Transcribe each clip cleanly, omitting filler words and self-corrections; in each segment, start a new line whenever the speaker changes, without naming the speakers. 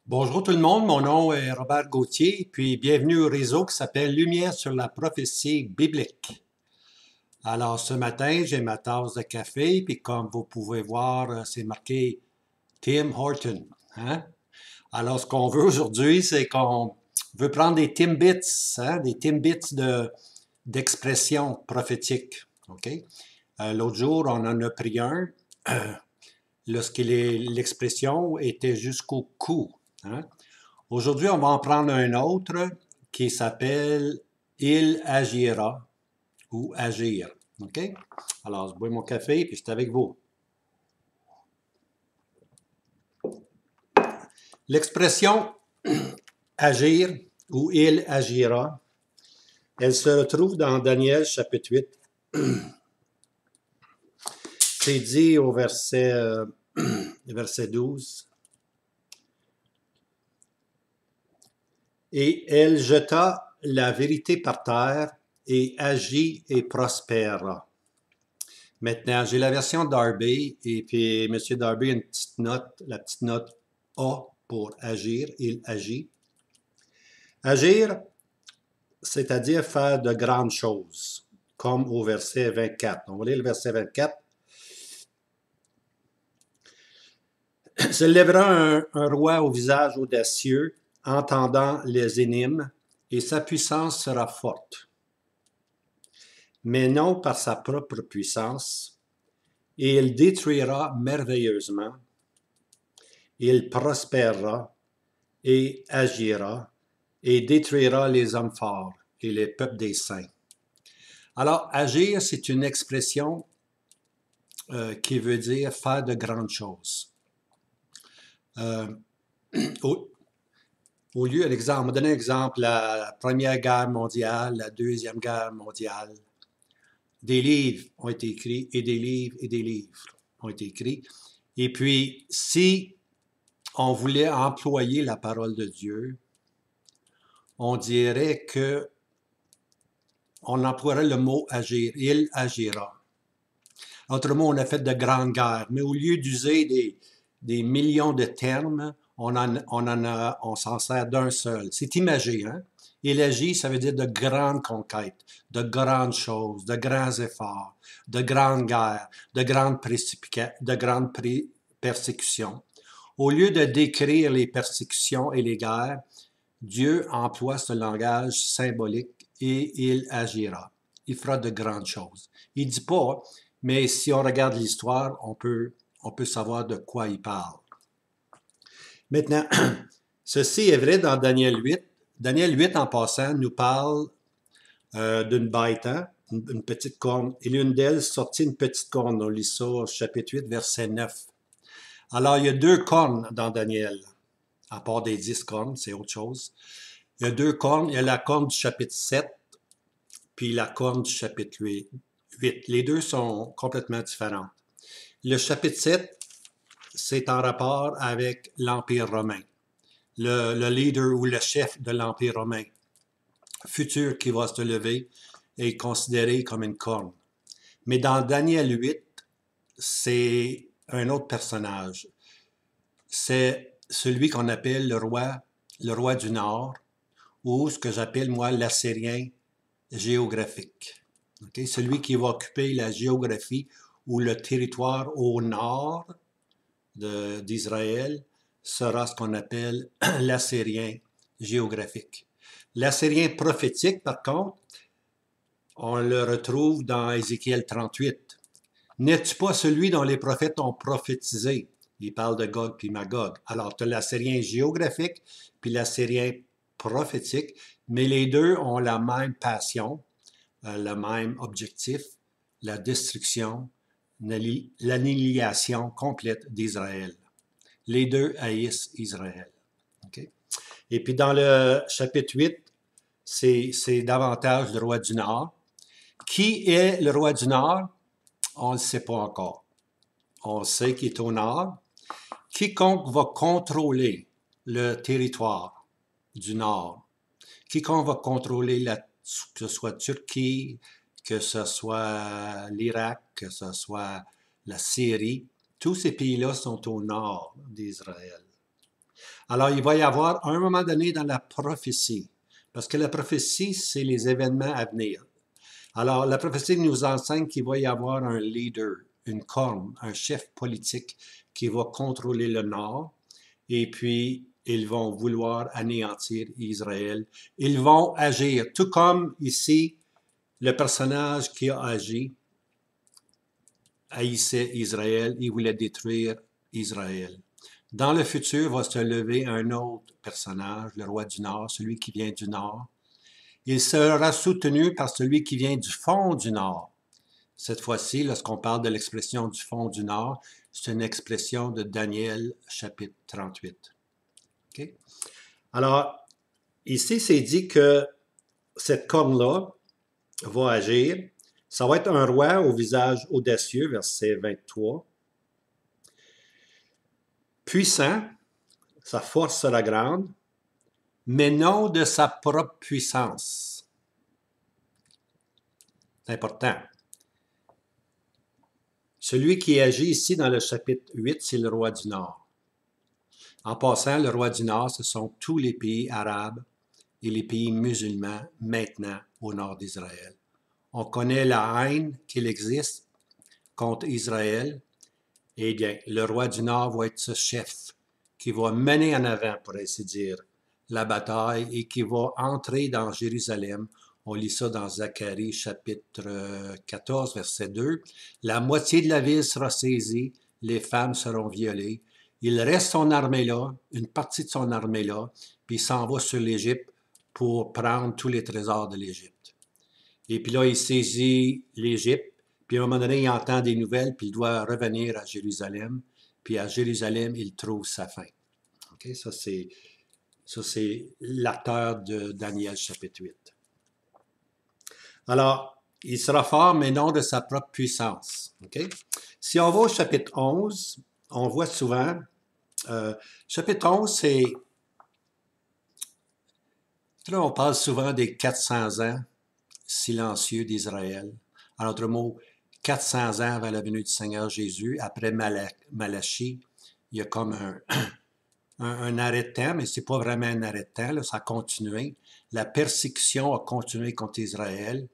Bonjour tout le monde, mon nom est Robert Gauthier, puis bienvenue au réseau qui s'appelle Lumière sur la prophétie biblique. Alors ce matin, j'ai ma tasse de café, puis comme vous pouvez voir, c'est marqué Tim Horton. Hein? Alors ce qu'on veut aujourd'hui, c'est qu'on veut prendre des Timbits, hein, des Timbits d'expression prophétique. OK? L'autre jour, on en a pris un l'expression était jusqu'au cou. Hein? Aujourd'hui, on va en prendre un autre qui s'appelle Il agira ou agir. OK? Alors, je bois mon café puis je suis avec vous. L'expression agir ou il agira, elle se retrouve dans Daniel chapitre 8. C'est dit au verset 12. Et elle jeta la vérité par terre et agit et prospéra. Maintenant, j'ai la version Darby et puis M. Darby a une petite note, la petite note A pour agir, il agit. Agir, c'est-à-dire faire de grandes choses, comme au verset 24. On va lire le verset 24. Se lèvera un roi au visage audacieux, entendant les énigmes, et sa puissance sera forte, mais non par sa propre puissance, et il détruira merveilleusement, il prospérera et agira et détruira les hommes forts et les peuples des saints. Alors, agir, c'est une expression qui veut dire faire de grandes choses. Au lieu, on va donner un exemple, la Première Guerre mondiale, la Deuxième Guerre mondiale. Des livres ont été écrits et des livres et des livres ont été écrits. Et puis, si on voulait employer la parole de Dieu, on dirait que on emploierait le mot agir. Il agira. Autrement, on a fait de grandes guerres, mais au lieu d'user des millions de termes, on s'en sert d'un seul. C'est imagé, hein? Il agit, ça veut dire de grandes conquêtes, de grandes choses, de grands efforts, de grandes guerres, de grandes persécutions. Au lieu de décrire les persécutions et les guerres, Dieu emploie ce langage symbolique et il agira. Il fera de grandes choses. Il ne dit pas, mais si on regarde l'histoire, on peut savoir de quoi il parle. Maintenant, ceci est vrai dans Daniel 8. Daniel 8, en passant, nous parle d'une bête, hein? Une petite corne. Et l'une d'elles sortit une petite corne. On lit ça au chapitre 8, verset 9. Alors, il y a deux cornes dans Daniel. À part des 10 cornes, c'est autre chose. Il y a deux cornes. Il y a la corne du chapitre 7, puis la corne du chapitre 8. Les deux sont complètement différentes. Le chapitre 7, c'est en rapport avec l'Empire romain. Le leader ou le chef de l'Empire romain futur qui va se lever est considéré comme une corne. Mais dans Daniel 8, c'est un autre personnage. C'est celui qu'on appelle le roi du Nord, ou ce que j'appelle, moi, l'Assyrien géographique. Okay? Celui qui va occuper la géographie ou le territoire au nord d'Israël sera ce qu'on appelle l'Assyrien géographique. L'Assyrien prophétique, par contre, on le retrouve dans Ézéchiel 38. N'es-tu pas celui dont les prophètes ont prophétisé? Il parle de Gog puis Magog. Alors, tu as l'Assyrien géographique puis l'Assyrien prophétique, mais les deux ont la même passion, le même objectif, la destruction, l'annihilation complète d'Israël. Les deux haïssent Israël. Okay? Et puis dans le chapitre 8, c'est davantage le roi du Nord. Qui est le roi du Nord? On ne le sait pas encore. On sait qu'il est au Nord. Quiconque va contrôler le territoire du Nord, quiconque va contrôler que ce soit Turquie, que ce soit l'Irak, que ce soit la Syrie, tous ces pays-là sont au nord d'Israël. Alors, il va y avoir un moment donné dans la prophétie, parce que la prophétie, c'est les événements à venir. Alors, la prophétie nous enseigne qu'il va y avoir un leader, une corne, un chef politique qui va contrôler le Nord, et puis ils vont vouloir anéantir Israël. Ils vont agir, tout comme ici, le personnage qui a agi haïssait Israël, il voulait détruire Israël. Dans le futur va se lever un autre personnage, le roi du Nord, celui qui vient du Nord. Il sera soutenu par celui qui vient du fond du Nord. Cette fois-ci, lorsqu'on parle de l'expression du fond du Nord, c'est une expression de Daniel chapitre 38. Okay? Alors, ici, c'est dit que cette corne-là va agir. Ça va être un roi au visage audacieux, verset 23. Puissant, sa force sera grande, mais non de sa propre puissance. C'est important. Celui qui agit ici dans le chapitre 8, c'est le roi du Nord. En passant, le roi du Nord, ce sont tous les pays arabes et les pays musulmans maintenant au nord d'Israël. On connaît la haine qu'il existe contre Israël. Eh bien, le roi du Nord va être ce chef qui va mener en avant, pour ainsi dire, la bataille et qui va entrer dans Jérusalem. On lit ça dans Zacharie chapitre 14, verset 2. La moitié de la ville sera saisie, les femmes seront violées. Il reste son armée là, une partie de son armée là, puis il s'en va sur l'Égypte pour prendre tous les trésors de l'Égypte. Et puis là, il saisit l'Égypte, puis à un moment donné, il entend des nouvelles, puis il doit revenir à Jérusalem. Puis à Jérusalem, il trouve sa fin. Okay? Ça, c'est l'acteur de Daniel chapitre 8. Alors, il sera fort, mais non de sa propre puissance. Okay? Si on va au chapitre 11, on voit souvent, chapitre 11, c'est, là, on parle souvent des 400 ans silencieux d'Israël. En d'autres mots, 400 ans avant la venue du Seigneur Jésus, après Malachie, il y a comme un arrêt de temps, mais ce n'est pas vraiment un arrêt de temps, là, ça a continué. La persécution a continué contre Israël.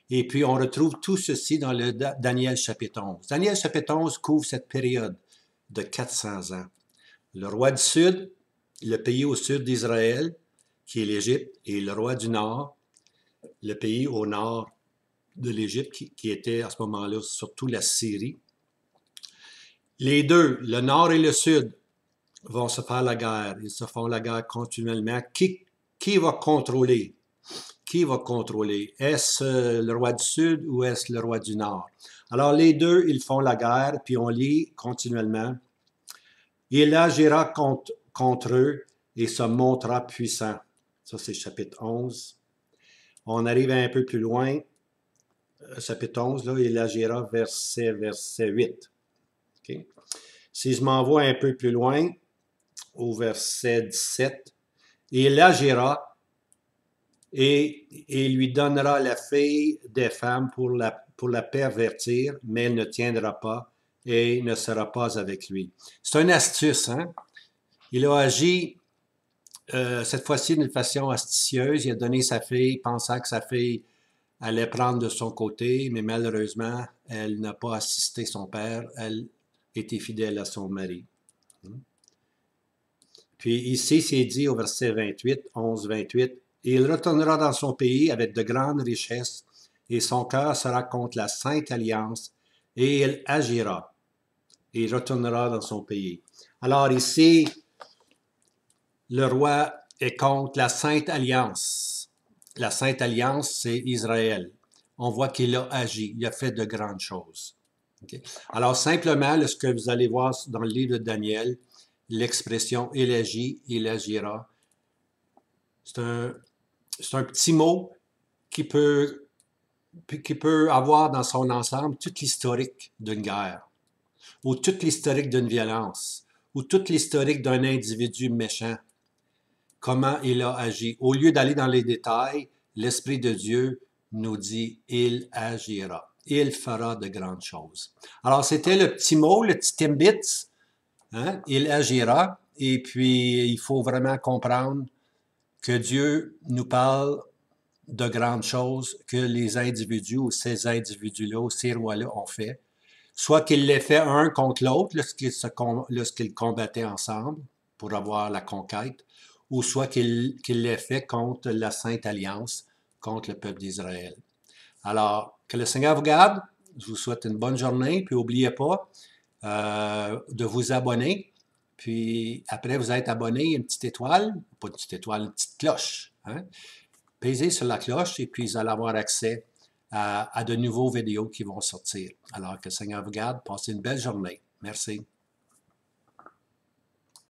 Et puis, on retrouve tout ceci dans le Daniel chapitre 11. Daniel chapitre 11 couvre cette période de 400 ans. Le roi du Sud, le pays au sud d'Israël, qui est l'Égypte, et le roi du Nord, le pays au nord de l'Égypte, qui était à ce moment-là surtout la Syrie. Les deux, le nord et le sud, vont se faire la guerre. Ils se font la guerre continuellement. Qui va contrôler? Qui va contrôler? Est-ce le roi du Sud ou est-ce le roi du Nord? Alors, les deux, ils font la guerre, puis on lit continuellement. Il agira contre eux et se montrera puissant. Ça, c'est chapitre 11. On arrive un peu plus loin. Chapitre 11, là, il agira verset 8. Okay? Si je m'envoie un peu plus loin, au verset 17, il agira et lui donnera la fille des femmes pour la pervertir, mais elle ne tiendra pas et ne sera pas avec lui. C'est une astuce, hein? Il a agi cette fois-ci d'une façon astucieuse. Il a donné sa fille, pensant que sa fille allait prendre de son côté, mais malheureusement, elle n'a pas assisté son père. Elle était fidèle à son mari. Puis ici, c'est dit au verset 28, 11-28, « Il retournera dans son pays avec de grandes richesses, et son cœur sera contre la Sainte Alliance, et il agira. Et il retournera dans son pays. » Alors ici, le roi est contre la Sainte Alliance. La Sainte Alliance, c'est Israël. On voit qu'il a agi, il a fait de grandes choses. Okay? Alors simplement, ce que vous allez voir dans le livre de Daniel, l'expression « il agit »,« il agira », c'est un petit mot qui peut avoir dans son ensemble toute l'historique d'une guerre, ou toute l'historique d'une violence, ou toute l'historique d'un individu méchant, comment il a agi. Au lieu d'aller dans les détails, l'Esprit de Dieu nous dit « il agira ». Il fera de grandes choses. Alors, c'était le petit mot, le petit timbits hein, il agira. Et puis, il faut vraiment comprendre que Dieu nous parle de grandes choses que les individus ou ces individus-là ou ces rois-là ont fait. Soit qu'ils l'aient fait un contre l'autre lorsqu'ils combattaient ensemble pour avoir la conquête, ou soit qu'ils l'aient fait contre la Sainte Alliance, contre le peuple d'Israël. Alors, que le Seigneur vous garde. Je vous souhaite une bonne journée. Puis, n'oubliez pas de vous abonner. Puis, après vous êtes abonné, une petite étoile, pas une petite étoile, une petite cloche. Hein? Pèsez sur la cloche et puis vous allez avoir accès à de nouveaux vidéos qui vont sortir. Alors, que le Seigneur vous garde. Passez une belle journée. Merci.